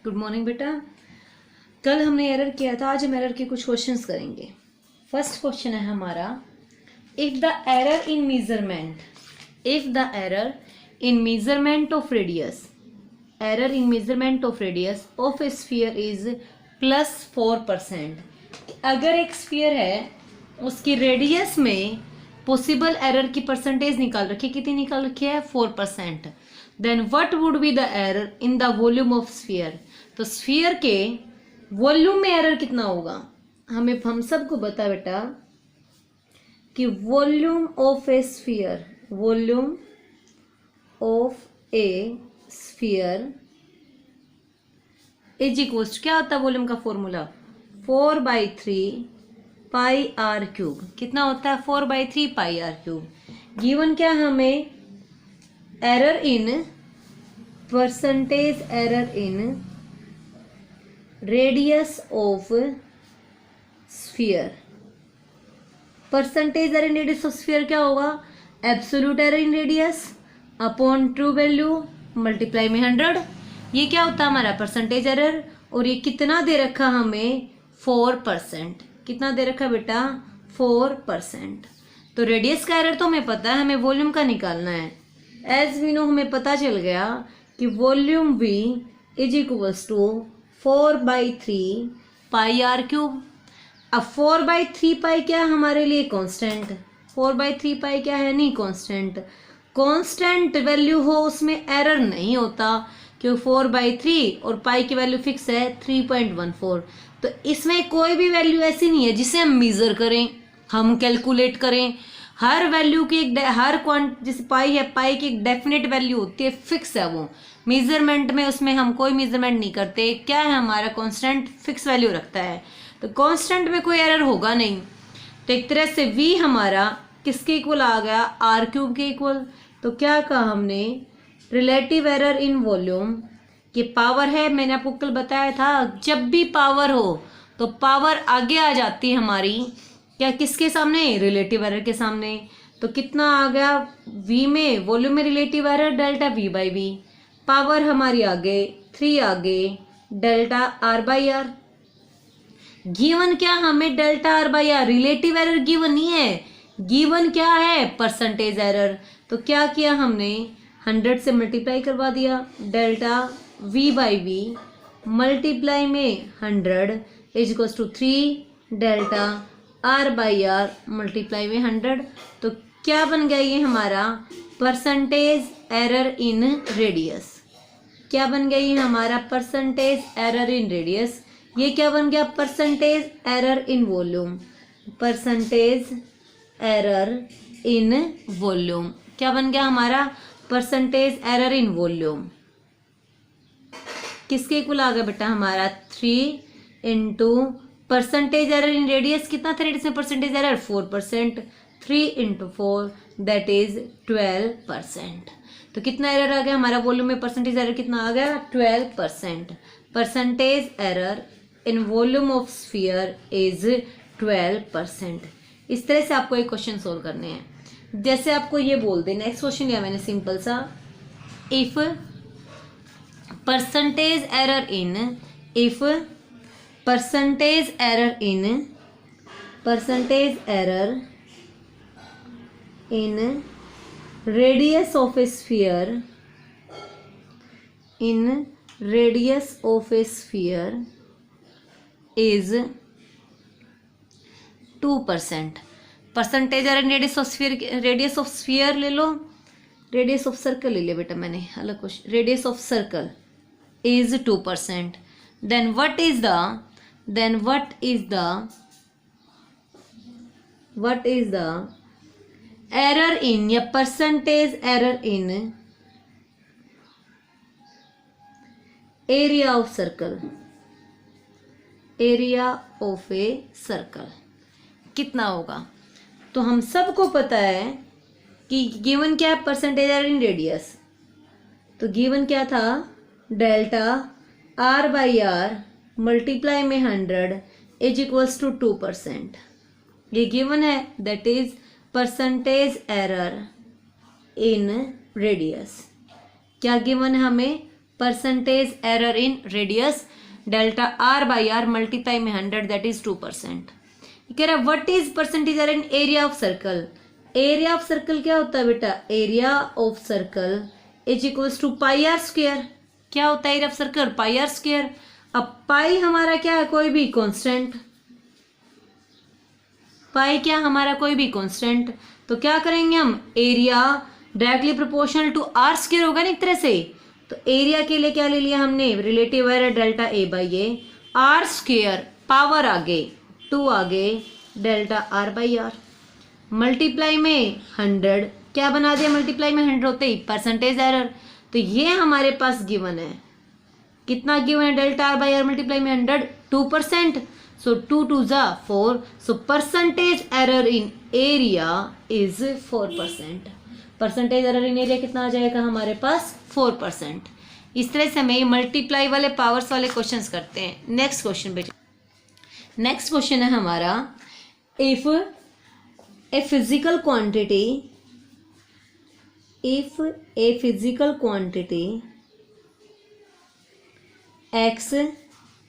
Good morning बेटा। कल हमने एरर किया था, आज हम एरर के कुछ क्वेश्चंस करेंगे। फर्स्ट क्वेश्चन है हमारा, if the error in measurement of radius of a sphere is +4%। अगर एक स्फीयर है उसकी रेडियस में पॉसिबल एरर की परसेंटेज निकाल रखी है, कितनी निकाल रखी है? 4%। Then what would be the error in the volume of sphere. तो स्फीयर के वॉल्यूम में एरर कितना होगा? हम सबको बता बेटा कि volume of a sphere is equals, क्या होता है वॉल्यूम का फॉर्मूला? 4/3 pi R cube. कितना होता है? 4/3 पाई आर क्यूब। गिवन क्या हमें? Error in percentage error in radius of sphere. Percentage error in radius of sphere क्या होगा? Absolute error in radius upon true value multiply में 100। ये क्या होता है हमारा? Percentage error. और ये कितना दे रखा हमें? 4%। कितना दे रखा बेटा? 4%। तो रेडियस का एरर तो हमें पता है, हमें वॉल्यूम का निकालना है। एज वी नो, हमें पता चल गया कि volume V is equals to 4/3 pi R cube. अब 4/3 पाई क्या है हमारे लिए? कांस्टेंट। 4/3 पाई क्या है? नहीं, कांस्टेंट। कांस्टेंट वैल्यू हो उसमें एरर नहीं होता, क्योंकि 4/3 और पाई की वैल्यू फिक्स है 3.14। तो इसमें कोई भी वैल्यू ऐसी नहीं है जिसे हम मेजर करें, हम कैलकुलेट करें। हर वैल्यू की जैसे पाई है, पाई की एक डेफिनेट वैल्यू होती है, फिक्स है वो। मेजरमेंट में उसमें हम कोई मेजरमेंट नहीं करते। क्या है हमारा? कांस्टेंट फिक्स वैल्यू रखता है, तो कांस्टेंट में कोई एरर होगा नहीं। तो एक तरह से V हमारा किसके इक्वल आ गया? आर क्यूब के इक्वल। तो क्या कहा हमने? रिलेटिव एरर इन वॉल्यूम की पावर है, मैंने आपको कल बताया था, जब भी पावर हो तो पावर आगे आ जाती है हमारी, क्या किसके सामने? रिलेटिव एरर के सामने। तो कितना आ गया V में? वॉल्यूम में relative error delta V/V। Power हमारी आगे 3 आगे डेल्टा R/R। गिवन क्या हमें? Delta R/R। Relative error given नहीं है, गिवन क्या है? Percentage error. तो क्या किया हमने? 100 से मल्टीप्लाई करवा दिया। डेल्टा V/V मल्टीप्लाई में 100 is equals to 3 delta R/R multiply में 100। तो क्या बन गया ये हमारा? Percentage error in radius. क्या बन गया ये हमारा? Percentage error in radius. ये क्या बन गया? Percentage error in volume. Percentage error in volume क्या बन गया हमारा? Percentage error in volume. किसके इक्वल आ गया बेटा हमारा? 3 into percentage error in radius. कितना था रेडियस में percentage error? 4%। 3 into 4 that is 12%। तो कितना एरर आ गया हमारा? वॉल्यूम में परसेंटेज एरर कितना आ गया? 12%। Percentage error in volume of sphere is 12%। इस तरह से आपको एक क्वेश्चन सोल्व करने हैं। जैसे आपको ये बोल दे, नेक्स्ट क्वेश्चन लिया मैंने सिंपल सा, if percentage error in radius of a sphere is 2%। Percentage error radius of sphere ले लो, रेडियस ऑफ सर्कल ले लिया बेटा मैंने, अलग question. Radius of circle is 2%। Then what is the error in या percentage error in area of a circle कितना होगा? तो हम सबको पता है कि गिवन क्या है? Percentage error in radius. तो गिवन क्या था? डेल्टा R/R मल्टीप्लाई में 100 इज इक्वल्स टू 2%। ये गिवन है, that is percentage error in radius. क्या गिवन है हमें? Percentage error in radius delta R by R multiply में 100 दैट इज 2%। कह रहा है what is percentage error in area of circle. Area of circle क्या होता है बेटा, area of circle is equals to pi R square. क्या होता है area of circle, pi R square. अब पाई हमारा क्या है, कोई भी कांस्टेंट, पाई क्या हमारा कोई भी कांस्टेंट। तो क्या करेंगे हम, area directly proportional to R square होगा ना एक तरह से। तो एरिया के लिए क्या ले लिया हमने, relative error delta A by A, R square power आगे 2 आगे delta R by R, multiply में 100, क्या बना दिया मल्टीप्लाई में 100 होते ही परसेंटेज एरर। तो ये हमारे पास गिवन है, कितना गिवन है, delta R by R multiply में 100 2%। सो 2 2 जा 4, so percentage error in area is 4%। Percentage error in area कितना आ जाएगा हमारे पास, 4%। इस तरह से हमें मल्टीप्लाई वाले पावर्स वाले क्वेश्चंस करते हैं। नेक्स्ट क्वेश्चन पे, नेक्स्ट क्वेश्चन है हमारा, if A physical quantity, if a physical quantity x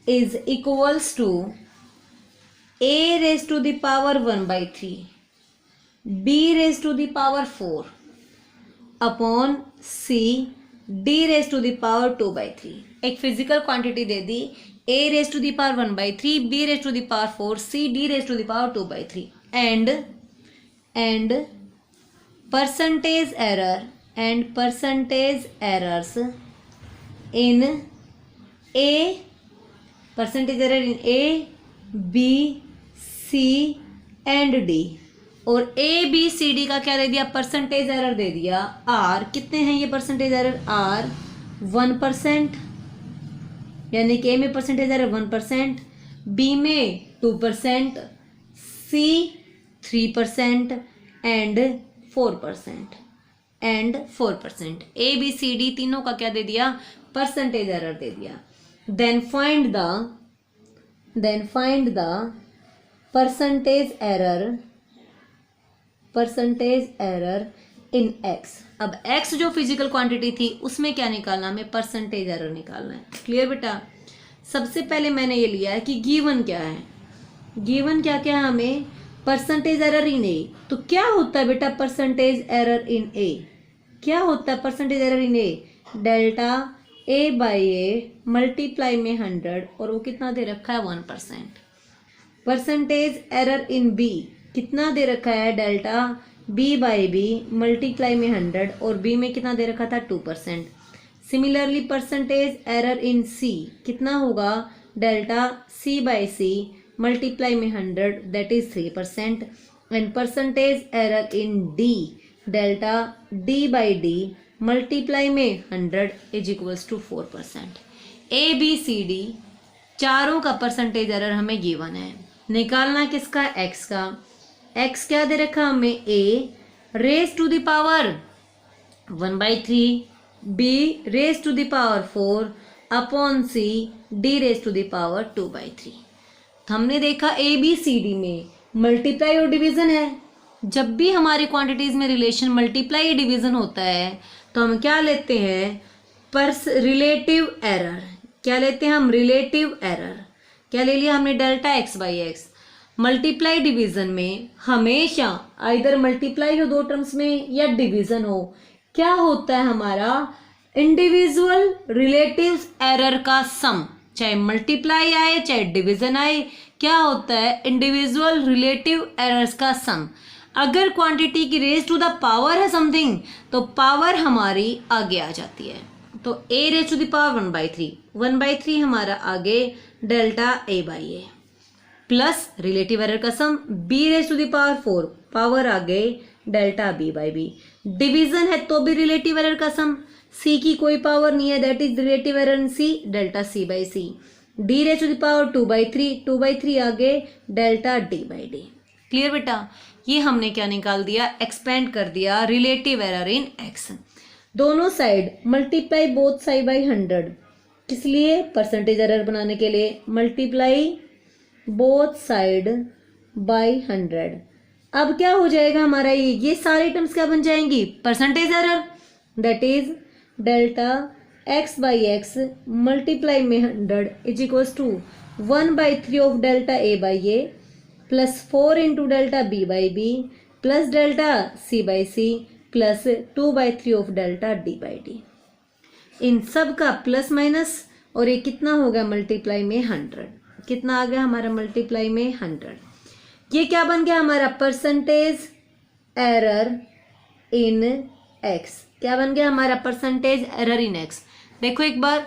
is equals to a raised to the power 1/3 b raised to the power 4 upon c d raised to the power 2/3। एक physical quantity they the, a raised to the power 1/3 b raised to the power 4 c d raised to the power 2/3 and percentage error and percentage errors in a, percentage error in a b c and d। और a b c d का क्या दे दिया, percentage error दे दिया r। कितने हैं ये परसेंटेज एरर, r 1%, यानी कि a में परसेंटेज एरर 1%, b में 2%, c 3% and 4% and 4%। A B C D तीनों का क्या दे दिया, परसेंटेज एरर दे दिया। Then find the percentage error in X. अब एक्स जो फिजिकल क्वांटिटी थी उसमें क्या निकालना, हमें परसेंटेज एरर निकालना है। क्लियर बेटा। सबसे पहले मैंने ये लिया है कि गिवन क्या है, गिवन क्या क्या है हमें, परसेंटेज एरर इन ए। तो क्या होता है बेटा परसेंटेज एरर इन ए, क्या होता है percentage error in A, delta A by A multiply में 100, और वो कितना दे रखा है 1%। परसेंटेज एरर इन बी कितना दे रखा है, delta B by B multiply में 100, और बी में कितना दे रखा था 2%। Similarly percentage error in C कितना होगा, delta C by C multiply में 100 दैट इज 3%। एंड percentage error in D, delta D by D multiply में 100 is equals to 4%। A B C D चारों का परसेंटेज एरर हमें गिवन है, निकालना किसका, एक्स का। एक्स क्या दे रखा हमें, A raise to the power 1/3 B raise to the power 4 upon C D raise to the power 2/3। हमने देखा ए बी सी डी में मल्टीप्लाई और डिवीजन है। जब भी हमारी क्वांटिटीज में रिलेशन मल्टीप्लाई डिवीजन होता है तो हम क्या लेते हैं, रिलेटिव एरर। क्या लेते हैं हम, रिलेटिव एरर। क्या ले लिया हमने, delta x by x. Multiply division में हमेशा आइदर मल्टीप्लाई हो 2 टर्म्स में या डिवीजन हो, क्या होता है हमारा, इंडिविजुअल रिलेटिव एरर का सम। चाहे मल्टीप्लाई आए चाहे डिवीजन आए, क्या होता है, इंडिविजुअल रिलेटिव एरर्स का सम। अगर क्वांटिटी की रेज टू द पावर है समथिंग तो पावर हमारी आगे आ जाती है। तो A raise to the power 1/3 हमारा आगे delta A by A, plus relative error का sum B raise to the power 4 power आगे delta B by B. Division है तो भी रिलेटिव एरर का सम, सी की कोई पावर नहीं है that is relative error in C, delta C by C. D raise to the power 2/3 आगे delta D by D. Clear बेटा। ये हमने क्या निकाल दिया, एक्सपेंड कर दिया रिलेटिव एरर इन एक्स। दोनों side multiply both side by 100, किस लिए, परसेंटेज एरर बनाने के लिए। Multiply both side by 100। अब क्या हो जाएगा हमारा, ये सारी टर्म्स क्या बन जाएंगी, percentage error, that is delta x by x multiply में 100 is equals to 1/3 of delta A by A plus 4 into delta B by B plus delta C by C plus 2/3 of delta D by D. इन सब का plus minus और ये कितना होगा multiply में 100। कितना आ गया हमारा मल्टीप्लाई में 100। ये क्या बन गया हमारा परसेंटेज एरर इन एक्स। क्या बन गया हमारा परसेंटेज एरर इन एक्स। देखो एक बार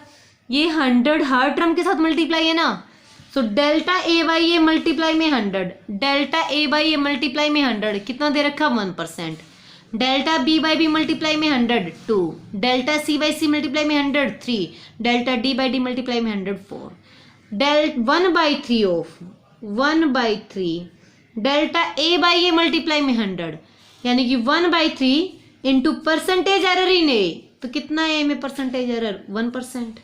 ये 100 हर टर्म के साथ मल्टीप्लाई है ना, तो delta A by A multiply में 100, delta A by A multiply में 100 कितना दे रखा 1%, delta B by B multiply में 100 2, delta C by C multiply में 100 3, delta D by D multiply में 100 4, del 1/3 of 1/3 delta A by A multiply में 100 यानी कि 1/3 into percentage error in A. तो कितना ए में परसेंटेज एरर 1%।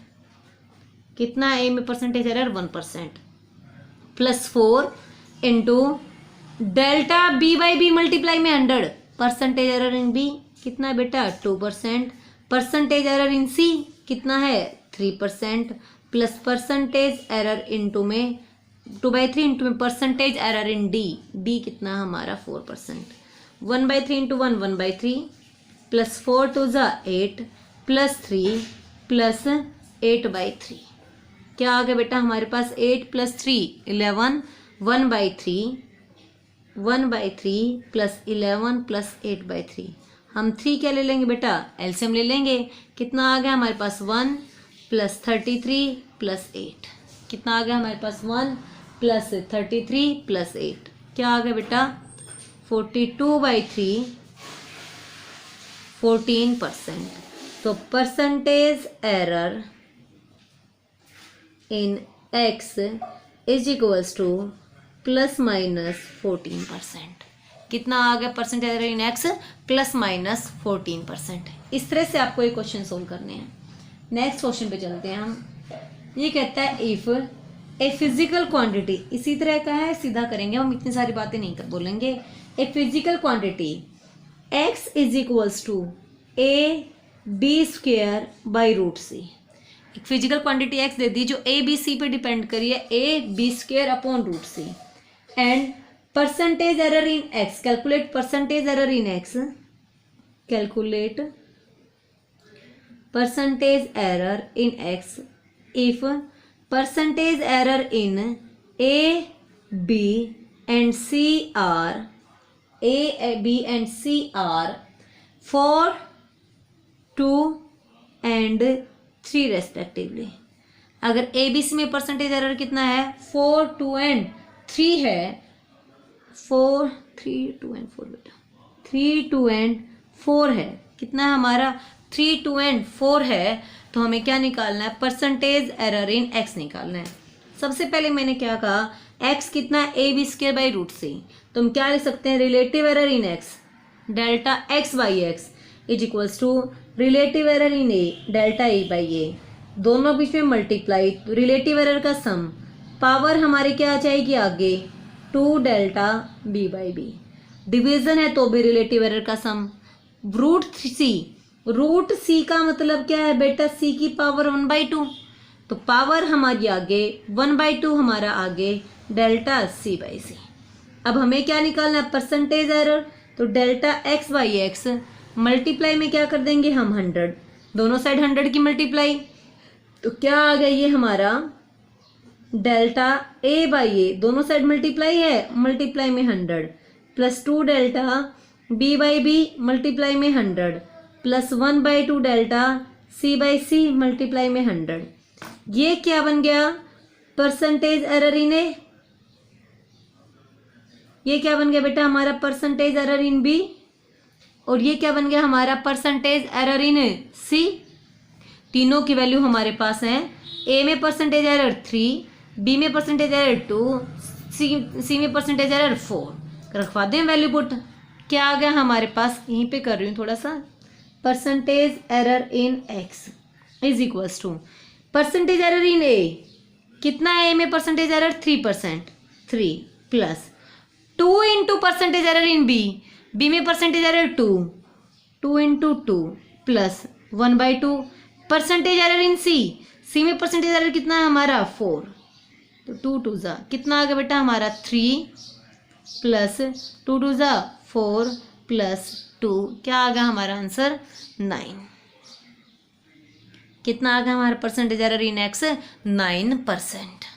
कितना ए में percentage error 1% plus 4 into delta B by B multiply में 100 परसेंटेज एरर इन बी कितना है बेटा 2%, परसेंटेज एरर इन सी कितना है 3% प्लस परसेंटेज एरर इंटू में 2/3 इंटू में percentage error in D, D कितना हमारा 4%, 1/3 इंटू 1/3 प्लस 4 2 ज़ा 8 प्लस 3 प्लस 8/3। क्या आ गया बेटा हमारे पास 8 प्लस 3 11 1/3 प्लस 11 प्लस 8/3। हम 3 क्या ले लेंगे बेटा एलसीएम ले लेंगे। कितना आ गया हमारे पास 1 प्लस 33 प्लस 8। कितना आ गया हमारे पास 1 प्लस 33 प्लस 8 क्या आ गया बेटा 42/3 14%। तो percentage error in x is equals two plus minus 14%। कितना आ गया percentage error in x plus minus 14%। इस तरह से आपको ये क्वेश्चन सोल्व करने हैं। नेक्स्ट क्वेश्चन पे चलते हैं हम। ये कहता है इफ ए फिजिकल क्वांटिटी, इसी तरह का है सीधा करेंगे हम, इतनी सारी बातें नहीं कर बोलेंगे। A physical quantity x is equals to A B square by root C. एक फिजिकल क्वांटिटी x दे दी जो ए बी सी पे डिपेंड करी है, A B square upon root C. And percentage error in x, calculate percentage error in x, calculate percentage error in x if percentage error in A B and C are A, B and C are 4, 2 and 3 respectively। अगर A, B, C में percentage error कितना है 4, 2 and 3 है, 4, 3, 2 and 4 बेटा 3, 2 and 4 है। कितना है हमारा 3, 2 and 4 है। तो हमें क्या निकालना है परसेंटेज एरर इन x निकालना है। सबसे पहले मैंने क्या कहा x कितना है A B square by root C. तो हम क्या लिख सकते हैं relative error in x delta x by x is equals to relative error in A delta A by A, दोनों बीच में मल्टीप्लाई, रिलेटिव एरर का सम, पावर हमारी क्या आ जाएगी आगे 2 delta b by B, division है तो भी रिलेटिव एरर का सम, रूट सी का मतलब क्या है बेटा c की पावर 1/2, तो पावर हमारी आगे 1/2 हमारा आगे डेल्टा c बाई सी। अब हमें क्या निकालना है परसेंटेज एरर, तो delta x by x multiply में क्या कर देंगे हम 100, दोनों साइड 100 की मल्टीप्लाई, तो क्या आ गया ये हमारा डेल्टा a बाई ए, दोनों साइड मल्टीप्लाई है, मल्टीप्लाई में 100 plus 2 delta b by B multiply में 100 plus 1/2 delta c by C multiply में 100। ये क्या बन गया परसेंटेज एरर इन ए, ये क्या बन गया बेटा हमारा परसेंटेज एरर इन बी, और ये क्या बन गया हमारा परसेंटेज एरर इन सी। तीनों की वैल्यू हमारे पास है, ए में परसेंटेज एरर 3, बी में परसेंटेज एरर 2, सी में परसेंटेज एरर 4। रखवा दें वैल्यू पुट। क्या आ गया हमारे पास, यहीं पे कर रही हूँ थोड़ा सा, percentage error in x is equals to percentage error in A, कितना है ए में percentage error 3%, 3 plus 2 into percentage error in B, B में percentage error 2, 2 into 2 plus 1/2 percentage error in C में परसेंटेज एरर कितना है हमारा 4, तो 2 2 जा कितना आ गया बेटा हमारा 3 प्लस 2 2 जा 4 प्लस 2, क्या आ गया हमारा आंसर 9। कितना आ गया हमारा परसेंटेज एरर इन एक्स 9%।